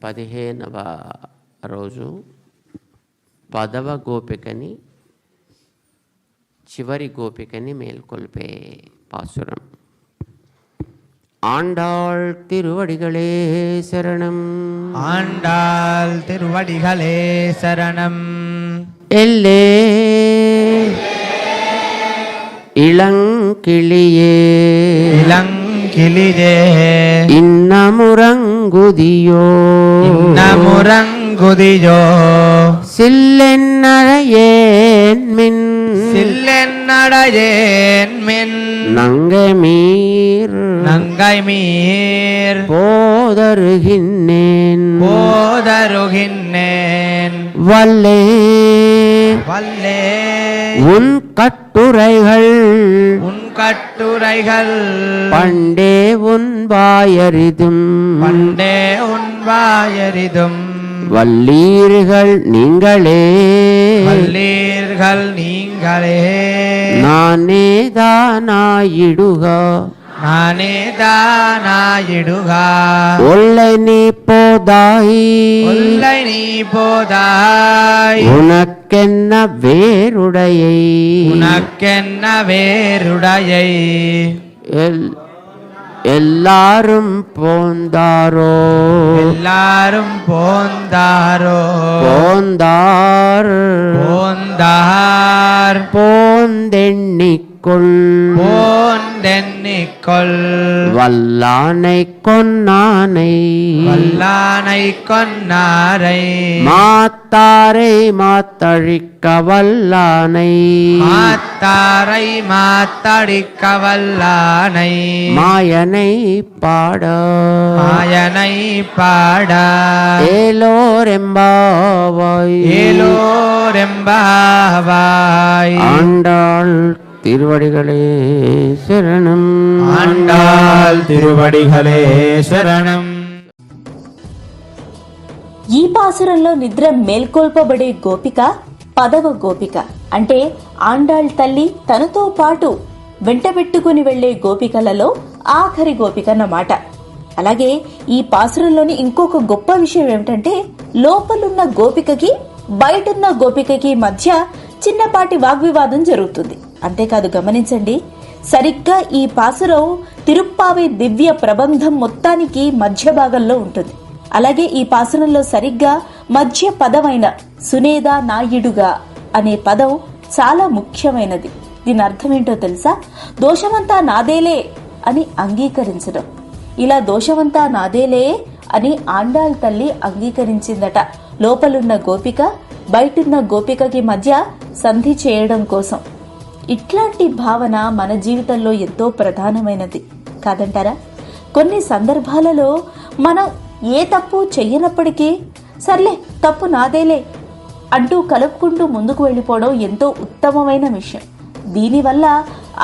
15వ రోజు 10వ గోపికని చివరి గోపికని మేల్కొల్పే పాసురం. ஆண்டாள் திருவடிகளே சரணம். ஆண்டாள் திருவடிகளே சரணம். எல்லே இளங்கிளியே இளங்கிளியே இன்னமுறங்குதியோ இன்னமுறங்குதியோ சில்லென்னழையேன் மின் சில்லென்னழையேன் மின் நங்கைமீர் நங்கைமீர் போதருகின்னேன் போதருகின்னேன் வல்லே வல்லே உன் கட்டுரைகள் உன் கட்டுரைகள் பண்டே உன் வாயறிதும் பண்டே உன் வாயறிதும் வல்லீர்கள் நீங்களே வல்லீர்கள் நீங்களே நானேதானாயிடுக நானேதானாயிடுக ஒல்லை நீ போதாய் ஒல்லை நீ போதாய் உனக்கென்ன வேறுடையை உனக்கென்ன வேறுடையை எல்லாரும் போந்தாரோ எல்லாரும் போந்தாரோ போந்தார் போந்தார் போந்தெண்ணிக்கொள் போந்தெண்ணிக்கொள் வல்லானை கொன்னானை வல்லானை கொன்னாரை மாத்தாரை மாத்தழிக்க வல்லானை மாத்தாரை மாத்தடிக்க வல்லானை மாயனை பாட மாயனை பாட ஏலோரெம்பாவாய் ஏலோரெம்பாவாய். ஆண்டாள் திருவடிகளே சரணம். ஆண்டாள் திருவடிகளே శరణం. ఈ పాసురంలో నిద్ర మేల్కొల్పబడే గోపిక 10వ గోపిక. అంటే ఆండాళ్ తల్లి తనతో పాటు వెంటబెట్టుకుని వెళ్లే గోపికలలో ఆఖరి గోపిక అన్నమాట. అలాగే ఈ పాసురంలోని ఇంకొక గొప్ప విషయం ఏమిటంటే లోపలున్న గోపికకి బయటున్న గోపికకి మధ్య చిన్నపాటి వాగ్వివాదం జరుగుతుంది. అంతేకాదు గమనించండి, సరిగ్గా ఈ పాసురం తిరుప్పావై దివ్య ప్రబంధం మొత్తానికి మధ్య భాగంలో ఉంటుంది. అలాగే ఈ పాసురంలో సరిగ్గా మధ్య పదమైన సునేదా నాయుడుగా అనే పదం చాలా ముఖ్యమైనది. దీని అర్థం ఏంటో తెలుసా? దోషమంతా నాదేలే అని అంగీకరించడం. ఇలా దోషమంతా నాదేలే అని ఆండాళ్ తల్లి అంగీకరించిందట లోపలున్న గోపిక బయటున్న గోపికకి మధ్య సంధి చేయడం కోసం. ఇట్లాంటి భావన మన జీవితంలో ఎంతో ప్రధానమైనది కాదంటారా? కొన్ని సందర్భాలలో మనం ఏ తప్పు చెయ్యనప్పటికీ సర్లే తప్పు నాదేలే అంటూ కలుపుకుంటూ ముందుకు వెళ్ళిపోవడం ఎంతో ఉత్తమమైన విషయం. దీనివల్ల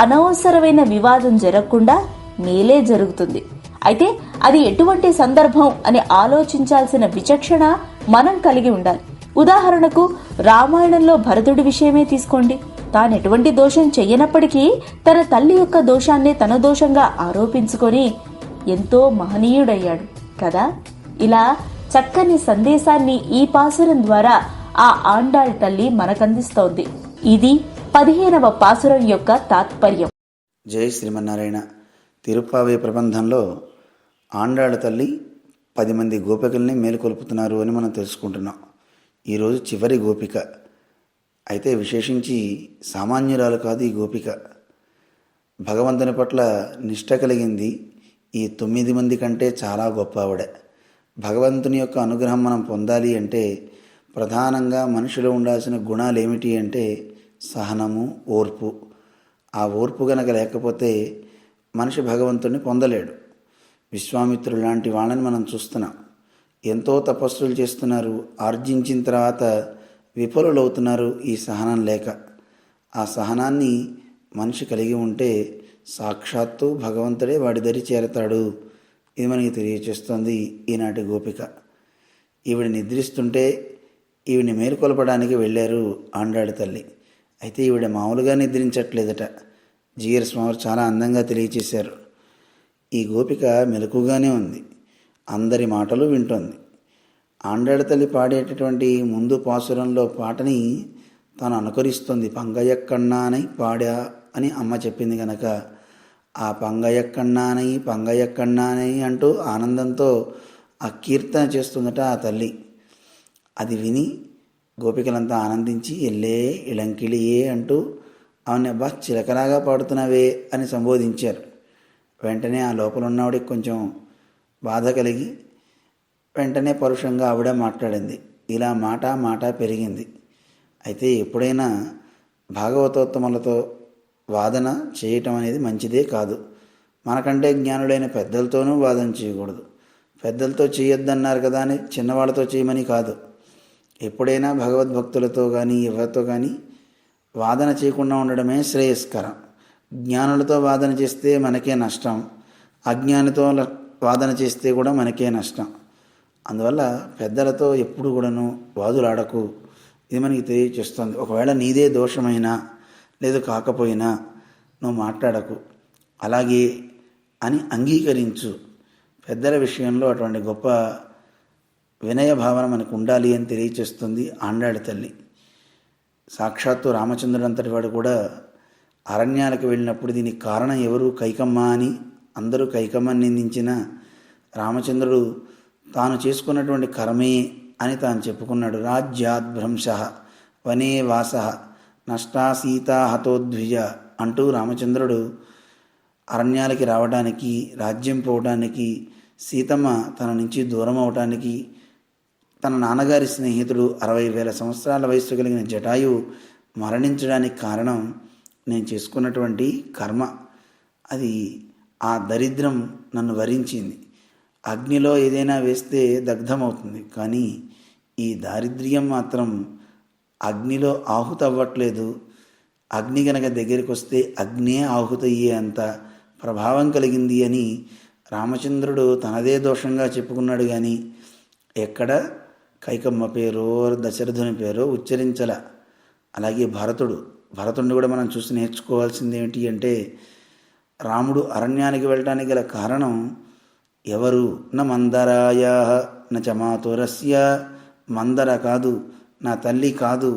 అనవసరమైన వివాదం జరగకుండా మేలే జరుగుతుంది. అయితే అది ఎటువంటి సందర్భం అని ఆలోచించాల్సిన విచక్షణ మనం కలిగి ఉండాలి. ఉదాహరణకు రామాయణంలో భరతుడి విషయమే తీసుకోండి. తాను ఎటువంటి దోషం చెయ్యనప్పటికీ తన తల్లి యొక్క దోషాన్నే తన దోషంగా ఆరోపించుకొని ఎంతో మహనీయుడయ్యాడు కదా. ఇలా చక్కని సందేశాన్ని ఈ పాసురం ద్వారా ఆ ఆండాళ్ తల్లి మనకందిస్తోంది. ఇది 15వ పాసురం యొక్క తాత్పర్యం. జై శ్రీమన్నారాయణ. తిరుప్పావై ప్రబంధంలో ఆండాళ్ తల్లి 10 మంది గోపికల్ని మేలుకొల్పుతున్నారు అని మనం తెలుసుకుంటున్నాం. ఈరోజు చివరి గోపిక. అయితే విశేషించి సామాన్యురాలు కాదు ఈ గోపిక. భగవంతుని పట్ల నిష్ట కలిగింది. ఈ 9 మంది కంటే చాలా గొప్ప ఆవిడ. భగవంతుని యొక్క అనుగ్రహం మనం పొందాలి అంటే ప్రధానంగా మనిషిలో ఉండాల్సిన గుణాలు ఏమిటి అంటే సహనము, ఓర్పు. ఆ ఓర్పు గనక లేకపోతే మనిషి భగవంతుడిని పొందలేడు. విశ్వామిత్రుడు లాంటి వాళ్ళని మనం చూస్తున్నాం. ఎంతో తపస్సులు చేస్తున్నారు, ఆర్జించిన తర్వాత విఫలులవుతున్నారు ఈ సహనం లేక. ఆ సహనాన్ని మనిషి కలిగి ఉంటే సాక్షాత్తు భగవంతుడే వాడి దరి చేరతాడు. ఇది మనకి తెలియచేస్తోంది ఈనాటి గోపిక. ఈవిడ నిద్రిస్తుంటే ఈవిని మేలుకొల్పడానికి వెళ్ళారు ఆండాళ్ తల్లి. అయితే ఈవిడ మామూలుగా నిద్రించట్లేదట. జీఆర్ స్వామి చాలా అందంగా తెలియచేశారు. ఈ గోపిక మెలకుగానే ఉంది, అందరి మాటలు వింటోంది. ఆండాళ్ళ తల్లి పాడేటటువంటి ముందు పాసురంలో పాటని తాను అనుకరిస్తుంది. పంగయ్యక్కన్నానై పాడా అని అమ్మ చెప్పింది కనుక ఆ పంగయ్యక్కన్నానై అంటూ ఆనందంతో ఆ కీర్తన చేస్తుందట ఆ తల్లి. అది విని గోపికలంతా ఆనందించి ఎల్లే ఇళంకిళియే అంటూ ఆమె అబ్బా చిలకలాగా పాడుతున్నావే అని సంబోధించారు. వెంటనే ఆ లోపల ఉన్నవాడికి కొంచెం బాధ కలిగి వెంటనే పరుషంగా ఆవిడ మాట్లాడింది. ఇలా మాట పెరిగింది. అయితే ఎప్పుడైనా భాగవతోత్తములతో వాదన చేయటం అనేది మంచిదే కాదు. మనకంటే జ్ఞానులైన పెద్దలతోనూ వాదన చేయకూడదు. పెద్దలతో చేయొద్దన్నారు కదా అని చిన్నవాళ్ళతో చేయమని కాదు. ఎప్పుడైనా భగవద్భక్తులతో కానీ ఎవరితో కానీ వాదన చేయకుండా ఉండడమే శ్రేయస్కరం. జ్ఞానులతో వాదన చేస్తే మనకే నష్టం, అజ్ఞానితో వాదన చేస్తే కూడా మనకే నష్టం. అందువల్ల పెద్దలతో ఎప్పుడు కూడాను వాదులాడకు. ఇది మనకి తెలియచేస్తుంది. ఒకవేళ నీదే దోషమైనా లేదు కాకపోయినా నువ్వు మాట్లాడకు, అలాగే అని అంగీకరించు. పెద్దల విషయంలో అటువంటి గొప్ప వినయ భావన మనకు ఉండాలి అని తెలియచేస్తుంది ఆండాళ్ళ తల్లి. సాక్షాత్తు రామచంద్రుడు అంతటి వాడు కూడా అరణ్యాలకు వెళ్ళినప్పుడు దీనికి కారణం ఎవరు? కైకమ్మ అని అందరూ కైకమ్మని నిందించిన రామచంద్రుడు తాను చేసుకున్నటువంటి కర్మే అని తాను చెప్పుకున్నాడు. రాజ్యాద్భ్రంశ వనే వాస నష్టా సీతా హతోద్విజ అంటూ రామచంద్రుడు అరణ్యాలకి రావడానికి, రాజ్యం పోవడానికి, సీతమ్మ తన నుంచి దూరం అవటానికి, తన నాన్నగారి స్నేహితుడు 60,000 సంవత్సరాల వయస్సు కలిగిన జటాయువు మరణించడానికి కారణం నేను చేసుకున్నటువంటి కర్మ. అది ఆ దరిద్రం నన్ను వరించింది. అగ్నిలో ఏదైనా వేస్తే దగ్ధమవుతుంది, కానీ ఈ దారిద్ర్యం మాత్రం అగ్నిలో ఆహుతవ్వట్లేదు. అగ్ని గనక దగ్గరికి వస్తే అగ్నే ఆహుతయ్యే అంత ప్రభావం కలిగింది అని రామచంద్రుడు తనదే దోషంగా చెప్పుకున్నాడు. కానీ ఎక్కడ కైకమ్మ పేరో దశరథుని పేరో ఉచ్చరించల. అలాగే భరతుడిని కూడా మనం చూసి నేర్చుకోవాల్సింది ఏమిటి అంటే, రాముడు అరణ్యానికి వెళ్ళడానికి గల కారణం ఎవరు? న మందరాయ నచ మాతురస్య, మందర కాదు, నా తల్లి కాదు,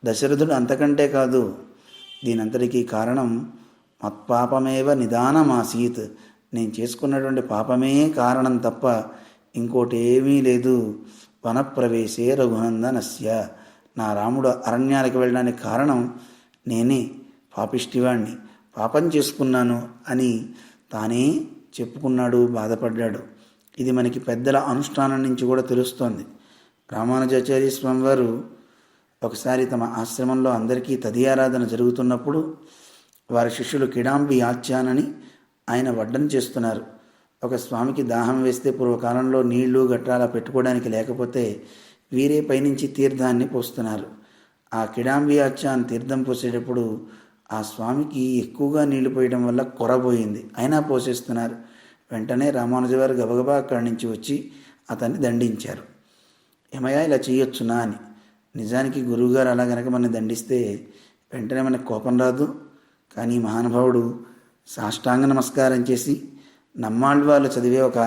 దశరథుడు అంతకంటే కాదు. దీనంతటికీ కారణం మత్పాపమేవ నిదానమాసీత్, నేను చేసుకున్నటువంటి పాపమే కారణం తప్ప ఇంకోటి ఏమీ లేదు. వనప్రవేశే రఘునందనస్య, నా రాముడు అరణ్యాలకు వెళ్ళడానికి కారణం నేనే, పాపిష్టివాణ్ణి, పాపం చేసుకున్నాను అని తానే చెప్పుకున్నాడు, బాధపడ్డాడు. ఇది మనకి పెద్దల అనుష్ఠానం నుంచి కూడా తెలుస్తోంది. రామానుజాచార్య స్వామి వారు ఒకసారి తమ ఆశ్రమంలో అందరికీ తదియారాధన జరుగుతున్నప్పుడు వారి శిష్యులు కిడాంబి ఆచ్యానని ఆయన వడ్డన చేస్తున్నారు. ఒక స్వామికి దాహం వేస్తే పూర్వకాలంలో నీళ్లు గట్రాల పెట్టుకోవడానికి లేకపోతే వీరే పైనుంచి తీర్థాన్ని పోస్తున్నారు. ఆ కిడాంబి ఆచ్యాన్ తీర్థం పోసేటప్పుడు ఆ స్వామికి ఎక్కువగా నీళ్లు పోయడం వల్ల కొరబోయింది, అయినా పోసేస్తున్నారు. వెంటనే రామానుజ వారు గబగబా అక్కడి నుంచి వచ్చి అతన్ని దండించారు. ఏమయ్యా ఇలా చేయొచ్చునా అని. నిజానికి గురువుగారు అలా గనక మనని దండిస్తే వెంటనే మనకు కోపం రాదు. కానీ మహానుభావుడు సాష్టాంగ నమస్కారం చేసి నమ్మాళ్వాళ్ళు చదివే ఒక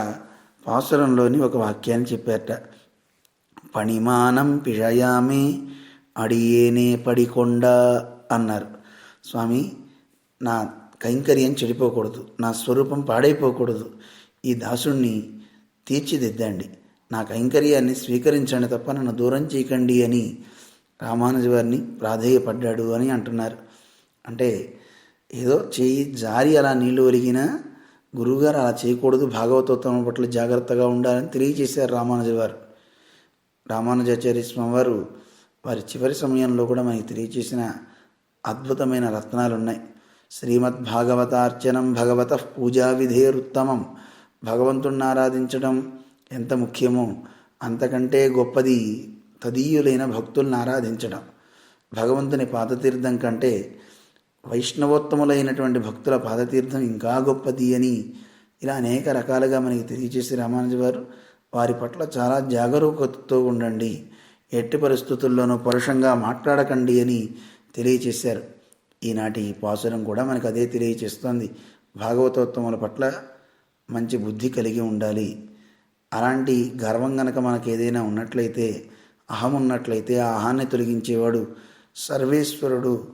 పాసురంలోని ఒక వాక్యాన్ని చెప్పారట. పణిమానం పిషయామే అడియేనే పడికొండ అన్నారు. స్వామి, నా కైంకర్యం చెడిపోకూడదు, నా స్వరూపం పాడైపోకూడదు, ఈ దాసుణ్ణి తీర్చిదిద్దండి, నా కైంకర్యాన్ని స్వీకరించండి తప్ప నన్ను దూరం చేయకండి అని రామానుజ వారిని ప్రాధేయపడ్డాడు అని అంటున్నారు. అంటే ఏదో చేయి జారి అలా నీళ్లు ఒలిగినా గురువుగారు అలా చేయకూడదు, భాగవతోత్తమం పట్ల జాగ్రత్తగా ఉండాలని తెలియజేశారు రామానుజ వారు. రామానుజాచార్య స్వామి వారు వారి చివరి సమయంలో కూడా మనకి తెలియజేసిన అద్భుతమైన రత్నాలు ఉన్నాయి. శ్రీమద్భాగవతార్చనం భగవత పూజా విధేరుత్తమం. భగవంతుణ్ణి ఆరాధించడం ఎంత ముఖ్యమో అంతకంటే గొప్పది తదీయులైన భక్తుల్ని ఆరాధించడం. భగవంతుని పాదతీర్థం కంటే వైష్ణవోత్తములైనటువంటి భక్తుల పాదతీర్థం ఇంకా గొప్పది అని ఇలా అనేక రకాలుగా మనకి తెలియజేసి రామానుజ వారు వారి పట్ల చాలా జాగరూకతతో ఉండండి, ఎట్టి పరిస్థితుల్లోనూ పరుషంగా మాట్లాడకండి అని తెలియచేశారు. ఈనాటి పాసురం కూడా మనకు అదే తెలియచేస్తోంది. భాగవతోత్తముల పట్ల మంచి బుద్ధి కలిగి ఉండాలి. అలాంటి గర్వం గనక మనకు ఏదైనా ఉన్నట్లయితే, అహం ఉన్నట్లయితే, ఆ అహాన్ని తొలగించేవాడు సర్వేశ్వరుడు.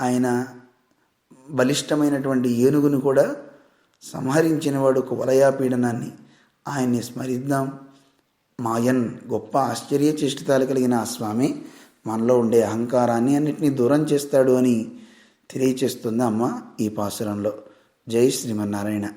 ఆయన బలిష్టమైనటువంటి ఏనుగును కూడా సంహరించినవాడు, కువలయాపీడనాన్ని. ఆయన్ని స్మరిద్దాం. మాయన్, గొప్ప ఆశ్చర్యచేష్టితాలు కలిగిన ఆ స్వామి మనలో ఉండే అహంకారాన్ని అన్నిటినీ దూరం చేస్తాడు అని తెలియచేస్తుంది అమ్మ ఈ పాసురంలో. జై శ్రీమన్నారాయణ.